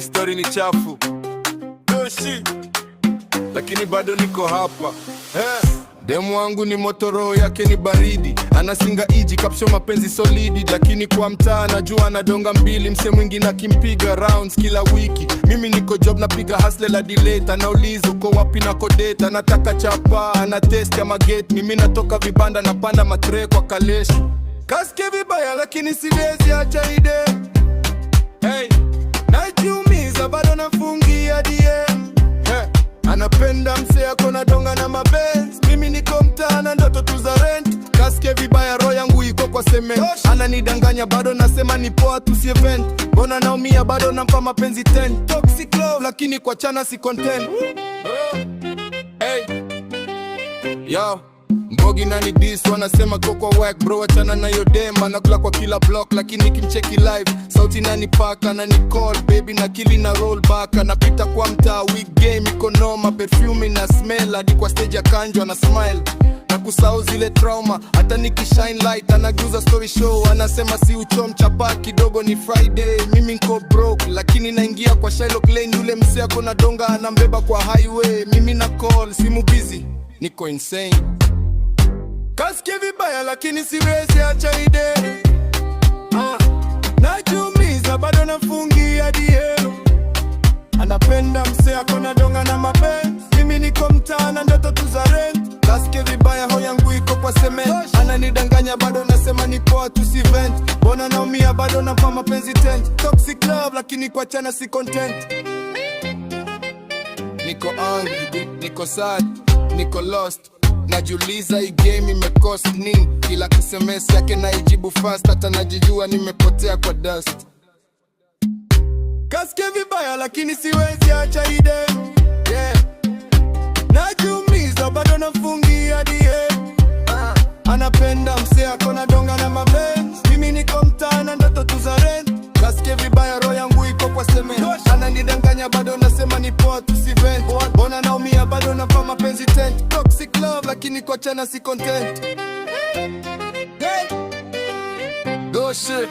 story ni chafu doshi, lakini bado niko hapa. Demu wangu ni motoro yake ni baridi, anasinga iji kapsho mapenzi solidi, lakini kwa mtaa najua anadonga mbili, mse mwingine akimpiga rounds kila wiki. Mimi niko job napiga hustle la delete, anauliza uko wapi na kodeta, nataka chapa ana test ya magate, mimi natoka vibanda napanda matre kwa kaleshi. Kasike vibaya lakini siwezi acha ide, hey, najiumiza bado nafungia DM. Anapenda mse ako na donga na mabenz, mimi niko mtaa na ndoto tu za rent. Kasike vibaya roho yangu iko kwa cement, ananidanganya bado nasema ni poa tu si event. Mbona naumia bado nampa mapenzi 10. Toxic love lakini kwa chana si content. Hey, yo Mbogi na ni dis wanasema go kwa work bro, achana na yo dem, anakula kwa kila block lakini kimcheki live sauti nani paka na ni call baby na kili na roll back. Anapita kwa mtaa week game iko noma, perfume na smell hadi kwa stage ya kanjo na smile na kusahau zile trauma. Hata nikishine light anaguza story show, anasema si uchom chapa kidogo ni Friday. Mimi niko broke lakini naingia kwa Shylock Lane, yule mse ako na donga anambeba kwa highway. Mimi na call simu busy niko insane. Kasike vibaya lakini siwezi acha ide, najiumiza bado nafungia DM. Anapenda mse ako na donga na mabenz, mimi niko mtaa na ndoto tu za rent. Kasike vibaya ho yangu iko kwa cement, ananidanganya bado nasema ni poa tu si vent. Mbona naumia bado nampa mapenzi 10. Toxic love lakini kwa chana si content. Niko angry, niko sad, niko lost, najiuliza hii game imecost nini? Kila SMS yake naijibu fast, hata najijua nimepotea kwa dust. Kasike vibaya lakini siwezi acha ide, yeah. Najiumiza bado nafungia DM. Anapenda mse ako na donga na mabenz, mimi niko mtaa na ndoto tu za rent. Kasike vibaya roho yangu iko kwa cement, ananidanganya bado nasema ni poa tu si vent. Mbona naumia bado nampa mapenzi 10. Toxic love lakini kwa chana si content. Go shit.